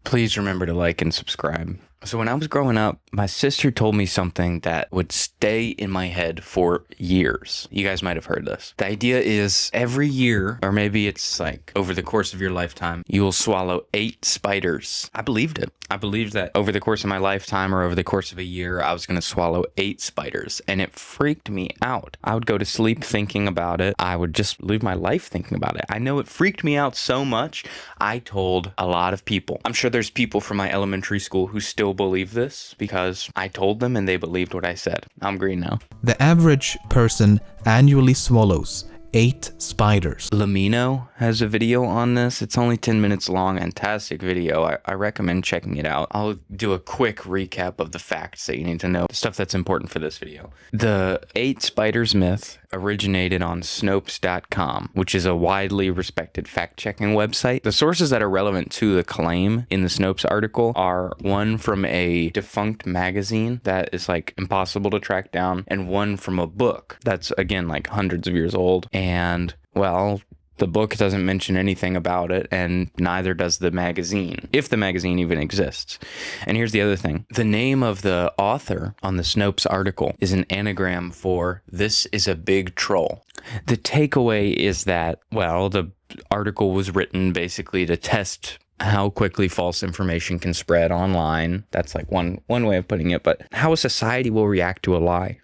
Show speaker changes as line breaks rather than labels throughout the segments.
Please remember to like and subscribe. So when I was growing up, my sister told me something that would stay in my head for years. You guys might have heard this. The idea is every year, or maybe it's like over the course of your lifetime, you will swallow 8 spiders. I believed it. I believed that over the course of my lifetime or over the course of a year, I was going to swallow 8 spiders. And it freaked me out. I would go to sleep thinking about it. I would just live my life thinking about it. I know it freaked me out so much. I told a lot of people. I'm sure there's people from my elementary school who still believe this because I told them and they believed what I said. I'm green now.
The average person annually swallows 8 spiders.
Lemmino has a video on this. It's only 10 minutes long. Fantastic video. I recommend checking it out. I'll do a quick recap of the facts that you need to know, the stuff that's important for this video. The 8 spiders myth originated on Snopes.com, which is a widely respected fact-checking website. The sources that are relevant to the claim in the Snopes article are one from a defunct magazine that is like impossible to track down, and one from a book that's again like hundreds of years old. And well, the book doesn't mention anything about it, and neither does the magazine, if the magazine even exists. And here's the other thing. The name of the author on the Snopes article is an anagram for "this is a big troll." The takeaway is that, well, the article was written basically to test how quickly false information can spread online. That's like one way of putting it, but how a society will react to a lie.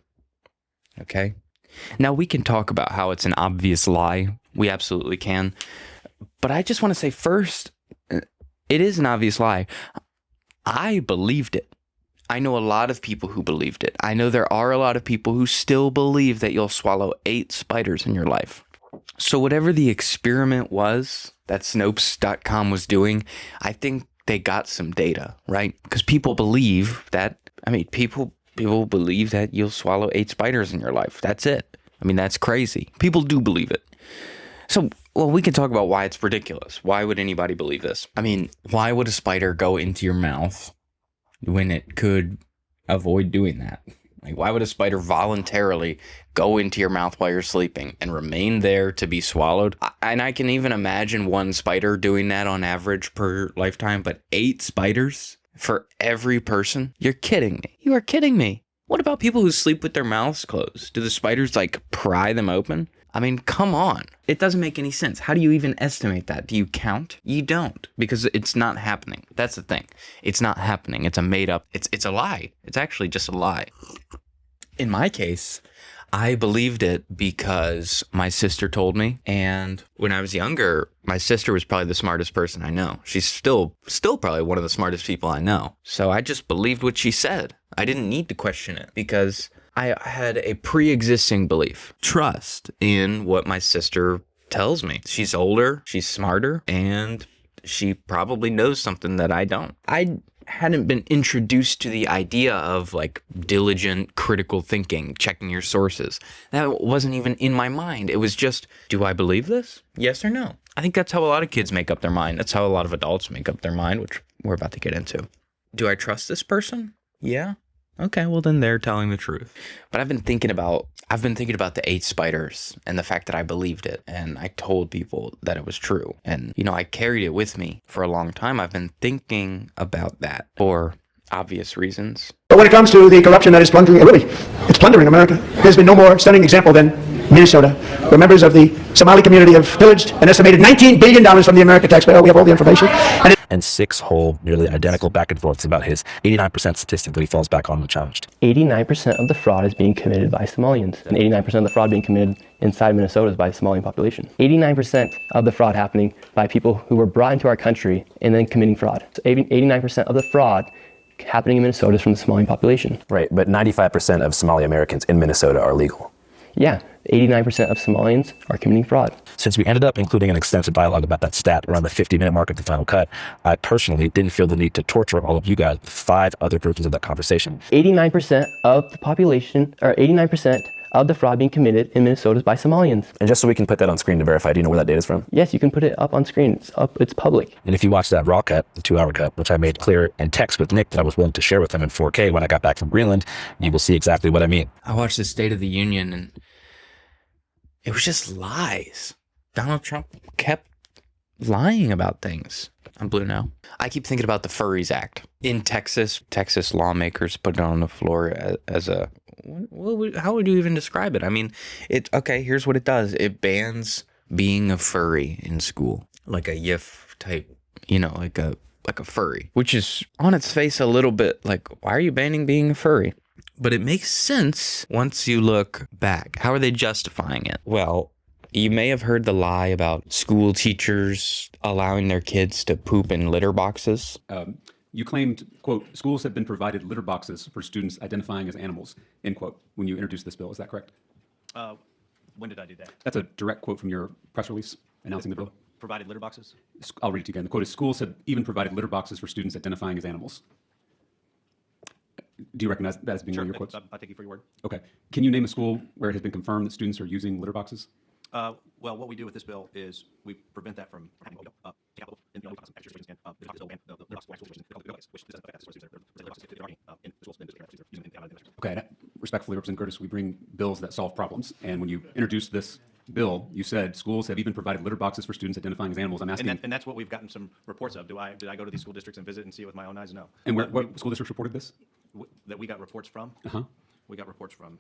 Okay? Now, we can talk about how it's an obvious lie. We absolutely can. But I just want to say first, it is an obvious lie. I believed it. I know a lot of people who believed it. I know there are a lot of people who still believe that you'll swallow 8 spiders in your life. So whatever the experiment was that Snopes.com was doing, I think they got some data, right? Because people believe that, people believe that you'll swallow 8 spiders in your life. That's it. That's crazy. People do believe it. So, well, we can talk about why it's ridiculous. Why would anybody believe this? Why would a spider go into your mouth when it could avoid doing that? Like, why would a spider voluntarily go into your mouth while you're sleeping and remain there to be swallowed? And I can even imagine one spider doing that on average per lifetime, but 8 spiders for every person? You're kidding me. You are kidding me. What about people who sleep with their mouths closed? Do the spiders like pry them open? Come on. It doesn't make any sense. How do you even estimate that? Do you count? You don't, because it's not happening. That's the thing. It's not happening. It's a made up, it's a lie. It's actually just a lie. In my case, I believed it because my sister told me, and when I was younger, my sister was probably the smartest person I know. She's still probably one of the smartest people I know. So I just believed what she said. I didn't need to question it because I had a pre-existing belief, trust in what my sister tells me. She's older, she's smarter, and she probably knows something that I don't. I hadn't been introduced to the idea of like diligent critical thinking, checking your sources. That wasn't even in my mind. It was just, do I believe this? Yes or no? I think that's how a lot of kids make up their mind. That's how a lot of adults make up their mind, which we're about to get into. Do I trust this person? Yeah. Okay, well then they're telling the truth. But I've been thinking about the 8 spiders and the fact that I believed it, and I told people that it was true. And I carried it with me for a long time. I've been thinking about that for obvious reasons.
But when it comes to the corruption that is plundering, it's plundering America. There's been no more stunning example than Minnesota, where members of the Somali community have pillaged an estimated $19 billion from the American taxpayer. We have all the information.
And 6 whole, nearly identical back and forths about his 89% statistic that he falls back on unchallenged.
89% of the fraud is being committed by Somalians, and 89% of the fraud being committed inside Minnesota is by the Somali population. 89% of the fraud happening by people who were brought into our country and then committing fraud. So 89% of the fraud happening in Minnesota is from the Somali population.
Right, but 95% of Somali Americans in Minnesota are legal.
Yeah, 89% of Somalians are committing fraud.
Since we ended up including an extensive dialogue about that stat around the 50-minute mark of the final cut, I personally didn't feel the need to torture all of you guys with 5 other versions of that conversation.
89% of the population, or 89% of the fraud being committed in Minnesota is by Somalians.
And just so we can put that on screen to verify, do you know where that data is from?
Yes, you can put it up on screen. It's public.
And if you watch that raw cut, the 2-hour cut, which I made clear in text with Nick that I was willing to share with him in 4K when I got back from Greenland, you will see exactly what I mean.
I watched the State of the Union and it was just lies. Donald Trump kept lying about things. I'm blue now. I keep thinking about the Furries Act in Texas. Texas lawmakers put it on the floor as a, how would you even describe it? I mean, okay, here's what it does. It bans being a furry in school, like a yiff type, like a furry, which is on its face a little bit like, why are you banning being a furry? But it makes sense once you look back. How are they justifying it? Well, you may have heard the lie about school teachers allowing their kids to poop in litter boxes.
You claimed, quote, schools have been provided litter boxes for students identifying as animals, end quote, when you introduced this bill. Is that correct?
When did I do that?
That's a direct quote from your press release announcing the bill.
Provided litter boxes?
I'll read it to you again. The quote is, schools have even provided litter boxes for students identifying as animals. Do you recognize that as being one of your quotes?
I'll take you for your word.
Okay. Can you name a school where it has been confirmed that students are using litter boxes?
Well, what we do with this bill is we prevent that from happening. Capital, and the only extra restrictions again, the box and the box situation, which doesn't affect the schools. They're already in the schools, using it.
Okay. And respectfully, Representative Curtis, we bring bills that solve problems. And when you introduced this bill, you said schools have even provided litter boxes for students identifying as animals. I'm asking.
And that's what we've gotten some reports of. Did I go to these school districts and visit and see it with my own eyes? No.
And what school districts reported this?
That we got reports from? We got reports from.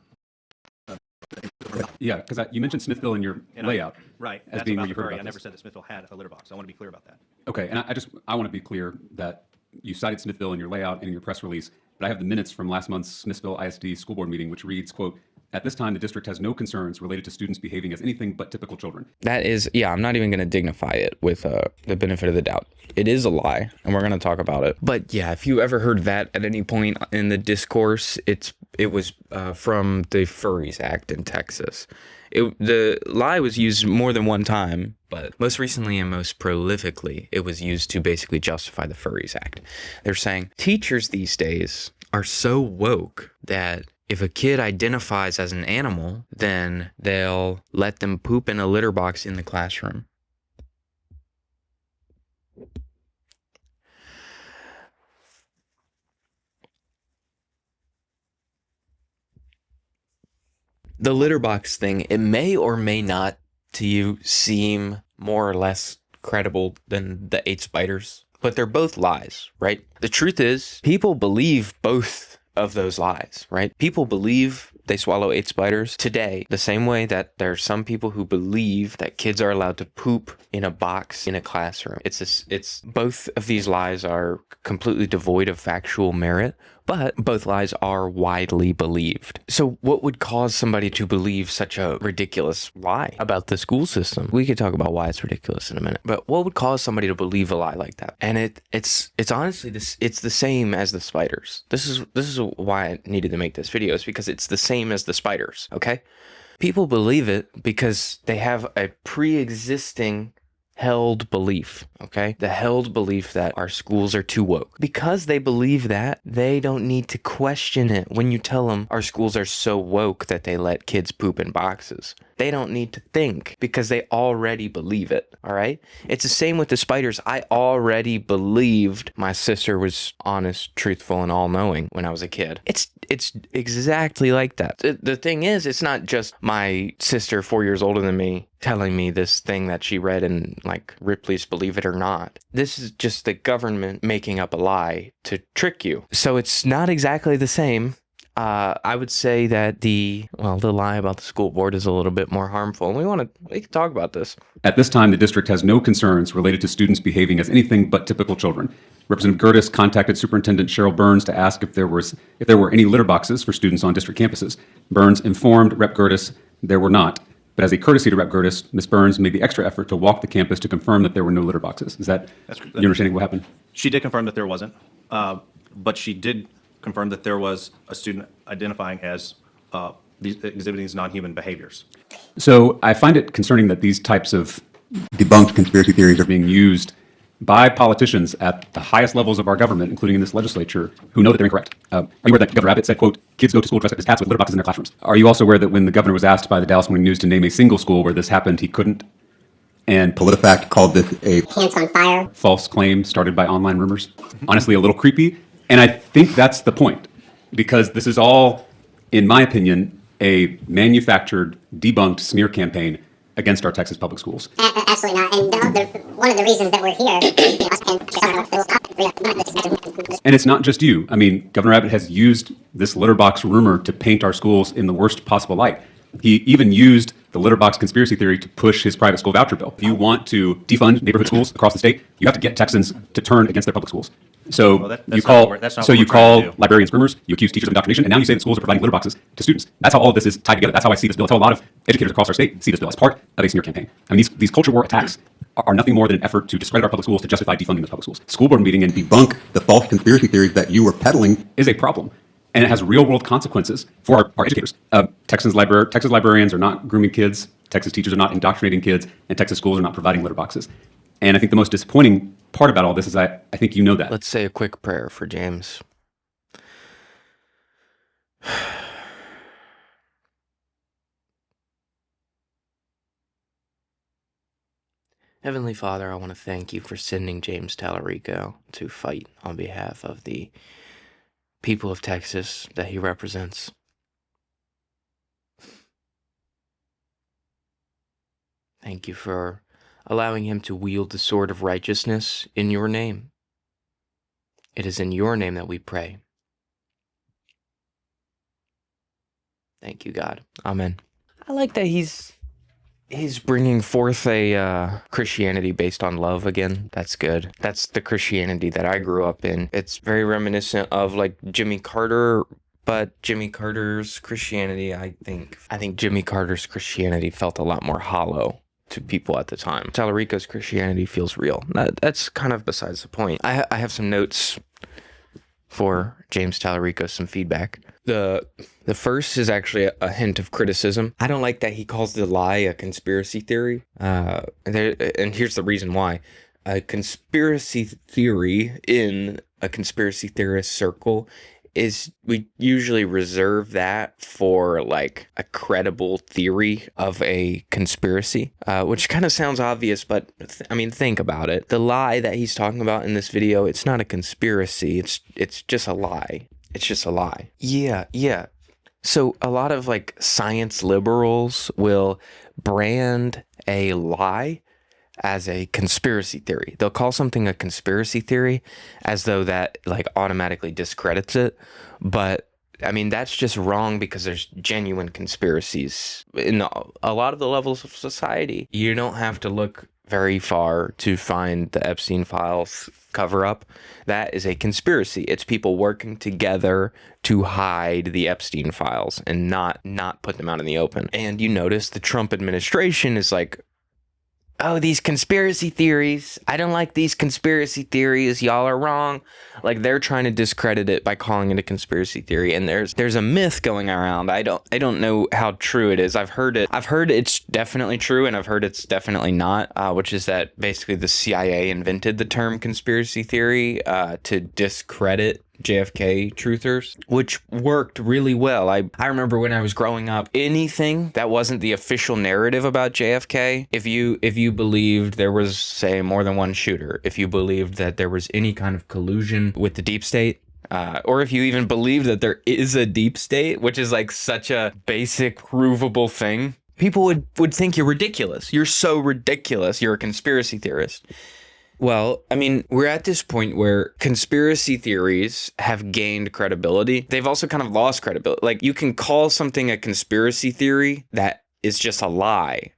Yeah, because you mentioned Smithville in your layout.
Right.
As being where you heard about
I never
this.
said that Smithville had a litter box. I want to be clear about that.
Okay, and I want to be clear that you cited Smithville in your layout and in your press release, but I have the minutes from last month's Smithville ISD school board meeting, which reads, quote, at this time, the district has no concerns related to students behaving as anything but typical children.
That is, I'm not even going to dignify it with the benefit of the doubt. It is a lie, and we're going to talk about it. But yeah, if you ever heard that at any point in the discourse, it was from the Furries Act in Texas. The lie was used more than one time, but most recently and most prolifically, it was used to basically justify the Furries Act. They're saying teachers these days are so woke that if a kid identifies as an animal, then they'll let them poop in a litter box in the classroom. The litter box thing, it may or may not to you seem more or less credible than the 8 spiders, but they're both lies, right? The truth is, people believe both of those lies, right? People believe they swallow 8 spiders today the same way that there are some people who believe that kids are allowed to poop in a box in a classroom. It's both of these lies are completely devoid of factual merit, but both lies are widely believed. So what would cause somebody to believe such a ridiculous lie about the school system? We could talk about why it's ridiculous in a minute, but what would cause somebody to believe a lie like that? And it's honestly it's the same as the spiders. This is why I needed to make this video, is because it's the same as the spiders, okay? People believe it because they have a pre-existing held belief, okay? The held belief that our schools are too woke. Because they believe that, they don't need to question it when you tell them our schools are so woke that they let kids poop in boxes. They don't need to think because they already believe it, all right? It's the same with the spiders. I already believed my sister was honest, truthful, and all-knowing when I was a kid. It's exactly like that. The thing is, it's not just my sister 4 years older than me telling me this thing that she read in like Ripley's Believe It or Not. This is just the government making up a lie to trick you. So it's not exactly the same. I would say that the lie about the school board is a little bit more harmful, and we can talk about this.
At this time, the district has no concerns related to students behaving as anything but typical children. Representative Gertis contacted Superintendent Cheryl Burns to ask if there were any litter boxes for students on district campuses. Burns informed Rep. Gertis there were not. But as a courtesy to Rep. Gertis, Ms. Burns made the extra effort to walk the campus to confirm that there were no litter boxes. Is that your understanding of what happened?
She did confirm that there wasn't, but she did confirm that there was a student identifying as exhibiting these non-human behaviors.
So I find it concerning that these types of debunked conspiracy theories are being used by politicians at the highest levels of our government, including in this legislature, who know that they're incorrect. Are you aware that Governor Abbott said, quote, kids go to school dressed up as cats with litter boxes in their classrooms? Are you also aware that when the governor was asked by the Dallas Morning News to name a single school where this happened, he couldn't? And PolitiFact called this a
pants on fire
false claim started by online rumors. Honestly, a little creepy. And I think that's the point, because this is all, in my opinion, a manufactured, debunked smear campaign against our Texas public schools.
Absolutely not. And one of the reasons that we're here,
And it's not just you. I mean, Governor Abbott has used this litter box rumor to paint our schools in the worst possible light. He even used the litter box conspiracy theory to push his private school voucher bill. If you want to defund neighborhood schools across the state, you have to get Texans to turn against their public schools. So you call librarians groomers, you accuse teachers of indoctrination, and now you say that schools are providing litter boxes to students. That's how all of this is tied together. That's how I see this bill. That's how a lot of educators across our state see this bill as part of a smear campaign. I mean, these culture war attacks are nothing more than an effort to discredit our public schools to justify defunding the public schools. School board meeting and debunk the false conspiracy theories that you were peddling is a problem. And it has real-world consequences for our educators. Texas librarians are not grooming kids, Texas teachers are not indoctrinating kids, and Texas schools are not providing litter boxes. And I think the most disappointing part about all this is I think you know that.
Let's say a quick prayer for James. Heavenly Father, I want to thank you for sending James Talarico to fight on behalf of the people of Texas that he represents. Thank you for allowing him to wield the sword of righteousness in your name. It is in your name that we pray. Thank you, God. Amen. I like that he's bringing forth a Christianity based on love again. That's good. That's the Christianity that I grew up in. It's very reminiscent of like Jimmy Carter, but Jimmy Carter's Christianity, I think Jimmy Carter's Christianity felt a lot more hollow to people at the time. Talarico's Christianity feels real. That's kind of besides the point. I have some notes for James Talarico, some feedback. The first is actually a hint of criticism. I don't like that he calls the lie a conspiracy theory. And here's the reason why. A conspiracy theory in a conspiracy theorist circle is we usually reserve that for like a credible theory of a conspiracy, which kind of sounds obvious, but I mean, think about it. The lie that he's talking about in this video, it's not a conspiracy. It's just a lie. It's just a lie. Yeah. So a lot of like science liberals will brand a lie as a conspiracy theory. They'll call something a conspiracy theory as though that like automatically discredits it. But I mean, that's just wrong because there's genuine conspiracies in a lot of the levels of society. You don't have to look very far to find the Epstein files cover up. That is a conspiracy. It's people working together to hide the Epstein files and not put them out in the open. And you notice the Trump administration is like, oh, these conspiracy theories. I don't like these conspiracy theories. Y'all are wrong. Like they're trying to discredit it by calling it a conspiracy theory. And there's a myth going around. I don't know how true it is. I've heard it's definitely true, and I've heard it's definitely not, which is that basically the CIA invented the term conspiracy theory to discredit JFK truthers, which worked really well. I remember when I was growing up, anything that wasn't the official narrative about JFK, if you believed there was, say, more than one shooter, if you believed that there was any kind of collusion with the deep state, or if you even believed that there is a deep state, which is like such a basic provable thing, people would think you're ridiculous. You're so ridiculous. You're a conspiracy theorist. Well, I mean, we're at this point where conspiracy theories have gained credibility. They've also kind of lost credibility. Like, you can call something a conspiracy theory that is just a lie.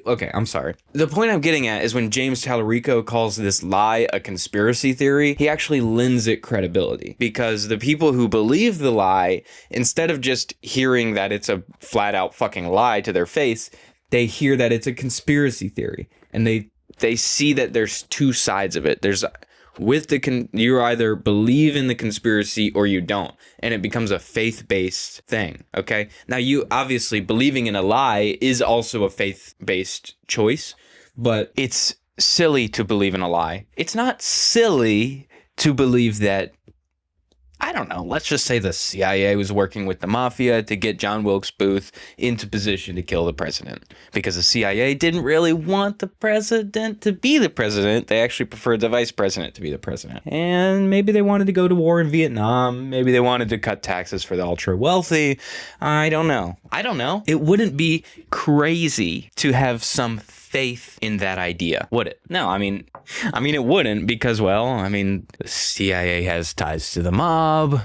Okay, I'm sorry. The point I'm getting at is when James Talarico calls this lie a conspiracy theory, he actually lends it credibility. Because the people who believe the lie, instead of just hearing that it's a flat out fucking lie to their face, they hear that it's a conspiracy theory. And they see that there's two sides of it. There's you either believe in the conspiracy or you don't, and it becomes a faith-based thing. Okay, now you obviously believing in a lie is also a faith-based choice, but it's silly to believe in a lie. It's not silly to believe that I don't know, let's just say the CIA was working with the mafia to get John Wilkes Booth into position to kill the president, because the CIA didn't really want the president to be the president. They actually preferred the vice president to be the president. And maybe they wanted to go to war in Vietnam. Maybe they wanted to cut taxes for the ultra wealthy. I don't know. It wouldn't be crazy to have some faith in that idea, would it? No, I mean it wouldn't, because, well, the CIA has ties to the mob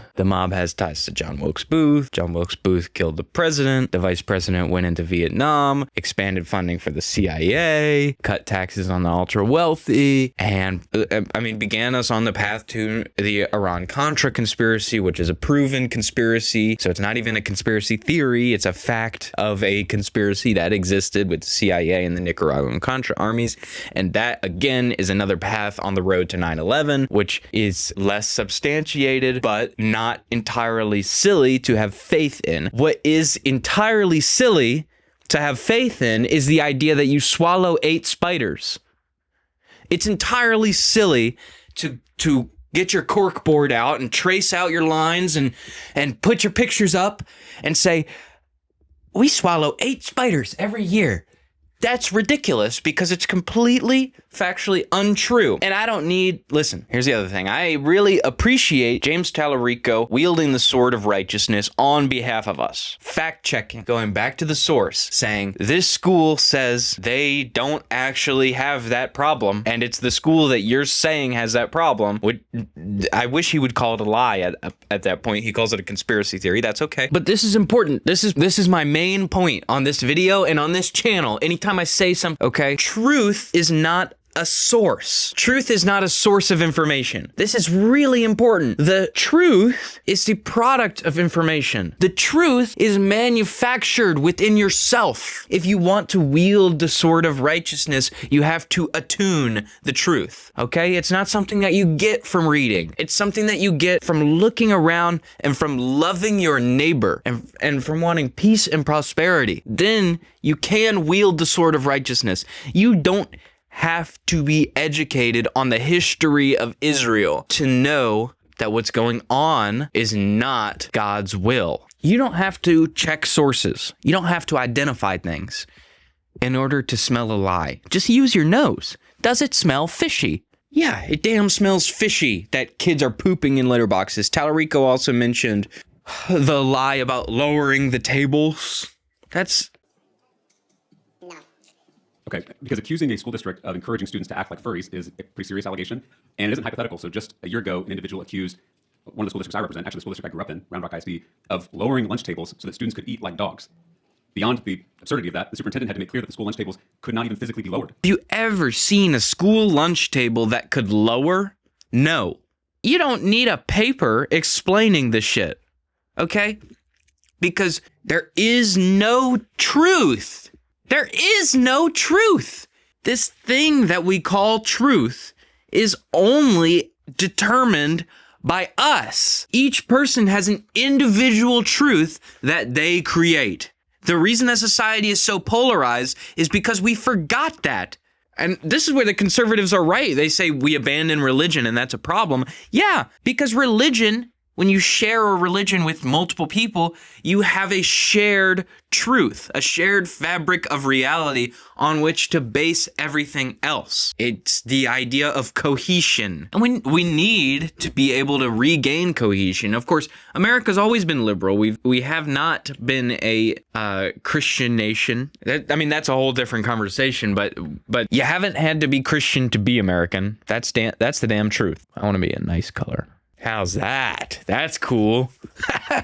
has ties to John Wilkes Booth. John Wilkes Booth killed the president. The vice president went into Vietnam, expanded funding for the CIA, cut taxes on the ultra wealthy, and began us on the path to the Iran-Contra conspiracy, which is a proven conspiracy. So it's not even a conspiracy theory, it's a fact of a conspiracy that existed with the CIA and the Nicaraguan Contra armies. And that, again, is another path on the road to 9/11, which is less substantiated, but not entirely silly to have faith in. What is entirely silly to have faith in is the idea that you swallow 8 spiders. It's entirely silly to get your cork board out and trace out your lines and put your pictures up and say, we swallow 8 spiders every year. That's ridiculous, because it's completely factually untrue. And I don't need, listen, here's the other thing. I really appreciate James Talarico wielding the sword of righteousness on behalf of us. Fact checking, going back to the source, saying this school says they don't actually have that problem, and it's the school that you're saying has that problem. I wish he would call it a lie at that point. He calls it a conspiracy theory. That's okay. But this is important. This is my main point on this video and on this channel. Anytime I say something, okay? Truth is not a source. Truth is not a source of information. This is really important. The truth is the product of information. The truth is manufactured within yourself. If you want to wield the sword of righteousness, you have to attune the truth, okay? It's not something that you get from reading. It's something that you get from looking around and from loving your neighbor and from wanting peace and prosperity. Then you can wield the sword of righteousness. You don't have to be educated on the history of Israel to know that what's going on is not God's will. You don't have to check sources. You don't have to identify things in order to smell a lie. Just use your nose. Does it smell fishy? Yeah, it damn smells fishy that kids are pooping in litter boxes. Talarico also mentioned the lie about lowering the tables. That's...
Okay, because accusing a school district of encouraging students to act like furries is a pretty serious allegation, and it isn't hypothetical. So just a year ago, an individual accused one of the school districts I represent, actually the school district I grew up in, Round Rock ISD, of lowering lunch tables so that students could eat like dogs. Beyond the absurdity of that, the superintendent had to make clear that the school lunch tables could not even physically be lowered.
Have you ever seen a school lunch table that could lower? No. You don't need a paper explaining this shit, okay? Because there is no truth. There is no truth. This thing that we call truth is only determined by us. Each person has an individual truth that they create. The reason that society is so polarized is because we forgot that. And this is where the conservatives are right. They say we abandon religion and that's a problem. Yeah, because religion, when you share a religion with multiple people, you have a shared truth, a shared fabric of reality on which to base everything else. It's the idea of cohesion. And we need to be able to regain cohesion. Of course, America's always been liberal. We have not been a Christian nation. That's a whole different conversation, but you haven't had to be Christian to be American. That's the damn truth. I want to be a nice color. How's that? That's cool.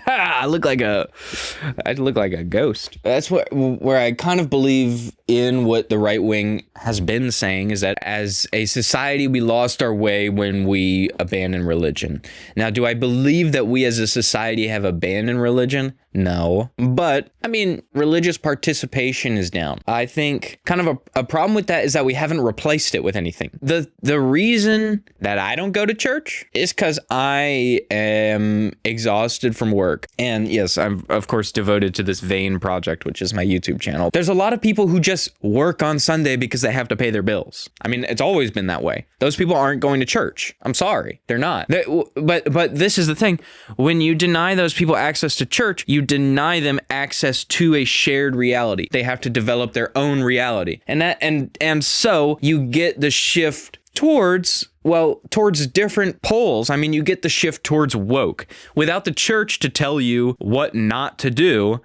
I look like a ghost. That's where I kind of believe in what the right wing has been saying, is that as a society, we lost our way when we abandoned religion. Now, do I believe that we as a society have abandoned religion? No. But, religious participation is down. I think kind of a problem with that is that we haven't replaced it with anything. The reason that I don't go to church is because I am exhausted from work. And yes, I'm of course devoted to this Vein project, which is my YouTube channel. There's a lot of people who just work on Sunday because they have to pay their bills. I mean, it's always been that way. Those people aren't going to church. I'm sorry, they're not. But this is the thing. When you deny those people access to church, you deny them access to a shared reality. They have to develop their own reality. And so you get the shift towards different poles. I mean, you get the shift towards woke. Without the church to tell you what not to do,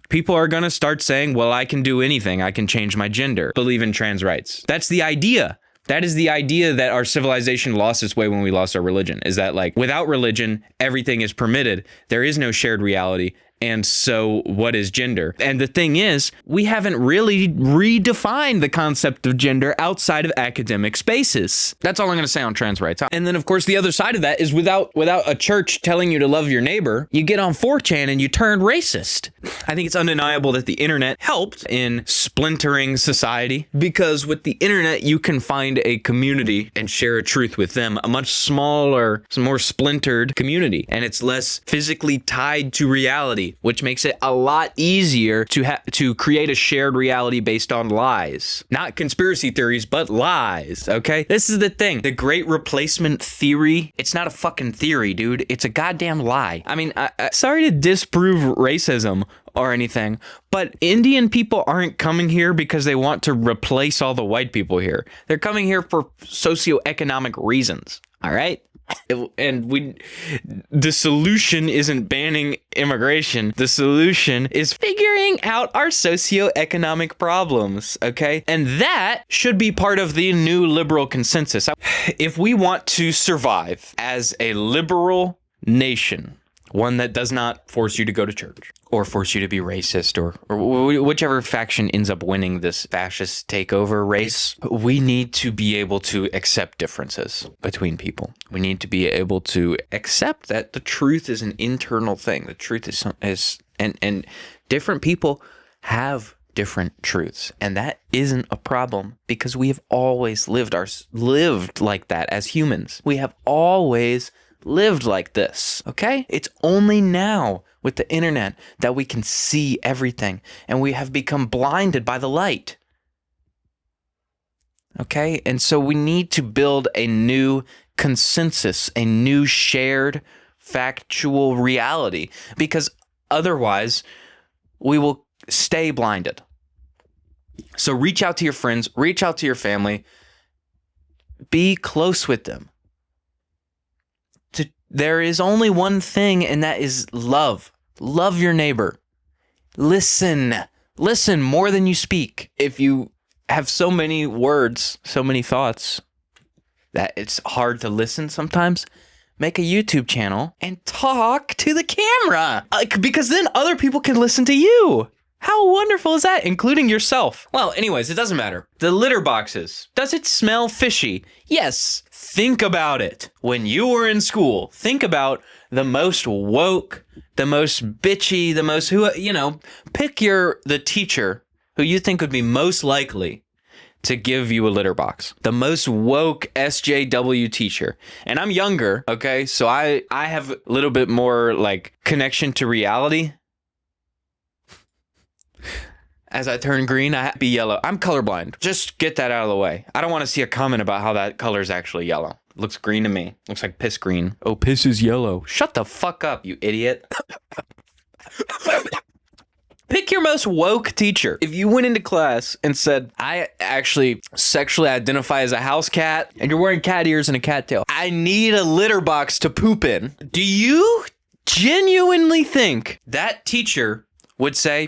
people are going to start saying, well, I can do anything. I can change my gender, believe in trans rights. That's the idea. That is the idea that our civilization lost its way when we lost our religion, is that like without religion, everything is permitted. There is no shared reality. And so what is gender? And the thing is, we haven't really redefined the concept of gender outside of academic spaces. That's all I'm going to say on trans rights. And then, of course, the other side of that is without a church telling you to love your neighbor, you get on 4chan and you turn racist. I think it's undeniable that the internet helped in splintering society, because with the internet, you can find a community and share a truth with them, a much smaller, more splintered community. And it's less physically tied to reality, which makes it a lot easier to create a shared reality based on lies. Not conspiracy theories, but lies, okay? This is the thing. The great replacement theory, it's not a fucking theory, dude. It's a goddamn lie. I mean, sorry to disprove racism or anything, but Indian people aren't coming here because they want to replace all the white people here. They're coming here for socioeconomic reasons, all right? The solution isn't banning immigration. The solution is figuring out our socioeconomic problems, okay? And that should be part of the new liberal consensus. If we want to survive as a liberal nation, one that does not force you to go to church or force you to be racist or whichever faction ends up winning this fascist takeover race, we need to be able to accept differences between people. We need to be able to accept that the truth is an internal thing. The truth is and different people have different truths, and that isn't a problem because we have always lived like that as humans. We have always lived like this, okay? It's only now with the internet that we can see everything, and we have become blinded by the light. Okay? And so we need to build a new consensus, a new shared factual reality, because otherwise we will stay blinded. So reach out to your friends, reach out to your family, be close with them. There is only one thing, and that is love. Love your neighbor. Listen. Listen more than you speak. If you have so many words, so many thoughts, that it's hard to listen sometimes, make a YouTube channel and talk to the camera. Because then other people can listen to you. How wonderful is that? Including yourself. Well, anyways, it doesn't matter. The litter boxes. Does it smell fishy? Yes. Think about it. When you were in school, think about the most woke, the most bitchy, the most pick the teacher who you think would be most likely to give you a litter box. The most woke SJW teacher. And I'm younger, okay? So I have a little bit more like connection to reality. As I turn green, I have to be yellow. I'm colorblind. Just get that out of the way. I don't want to see a comment about how that color is actually yellow. It looks green to me. Looks like piss green. Oh, piss is yellow. Shut the fuck up, you idiot. Pick your most woke teacher. If you went into class and said, I actually sexually identify as a house cat, and you're wearing cat ears and a cat tail, I need a litter box to poop in. Do you genuinely think that teacher would say,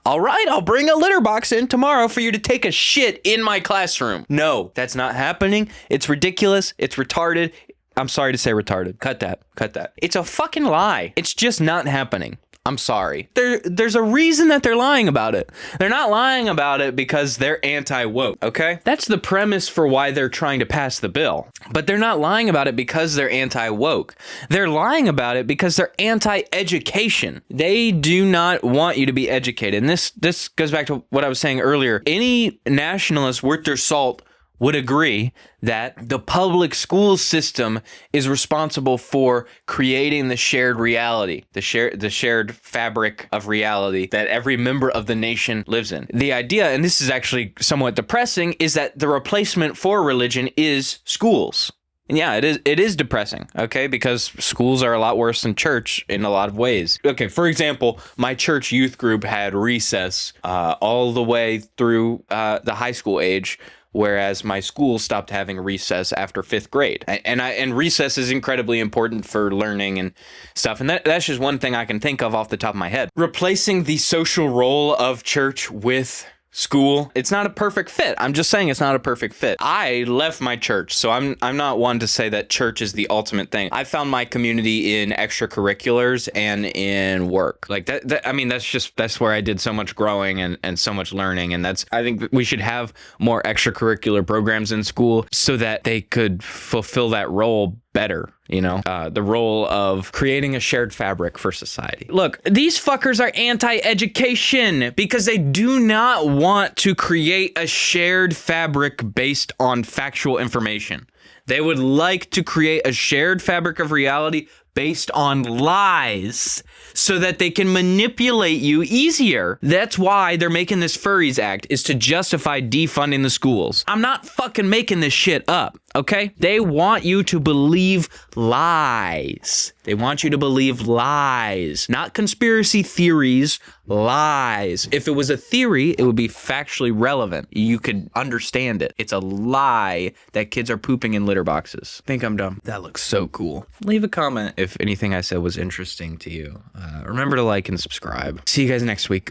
all right, I'll bring a litter box in tomorrow for you to take a shit in my classroom? No, that's not happening. It's ridiculous. It's retarded. I'm sorry to say retarded. Cut that. It's a fucking lie. It's just not happening. I'm sorry. There's a reason that they're lying about it. They're not lying about it because they're anti-woke, okay? That's the premise for why they're trying to pass the bill. But they're not lying about it because they're anti-woke. They're lying about it because they're anti-education. They do not want you to be educated. And this goes back to what I was saying earlier. Any nationalist worth their salt would agree that the public school system is responsible for creating the shared reality, the shared fabric of reality that every member of the nation lives in. The idea, and this is actually somewhat depressing, is that the replacement for religion is schools. And yeah, it is depressing, okay? Because schools are a lot worse than church in a lot of ways. Okay, for example, my church youth group had recess all the way through the high school age, whereas my school stopped having recess after 5th grade. And recess is incredibly important for learning and stuff. And that's just one thing I can think of off the top of my head. Replacing the social role of church with school, it's not a perfect fit. I'm just saying it's not a perfect fit. I left my church, so I'm not one to say that church is the ultimate thing. I found my community in extracurriculars and in work. Like I mean, that's where I did so much growing and so much learning. And I think we should have more extracurricular programs in school so that they could fulfill that role better, you know, the role of creating a shared fabric for society. Look, these fuckers are anti-education because they do not want to create a shared fabric based on factual information. They would like to create a shared fabric of reality based on lies so that they can manipulate you easier. That's why they're making this Furries Act, is to justify defunding the schools. I'm not fucking making this shit up, okay? They want you to believe lies. They want you to believe lies, not conspiracy theories, lies. If it was a theory, it would be factually relevant. You could understand it. It's a lie that kids are pooping in litter boxes. Think I'm dumb. That looks so cool. Leave a comment if anything I said was interesting to you. Remember to like and subscribe. See you guys next week.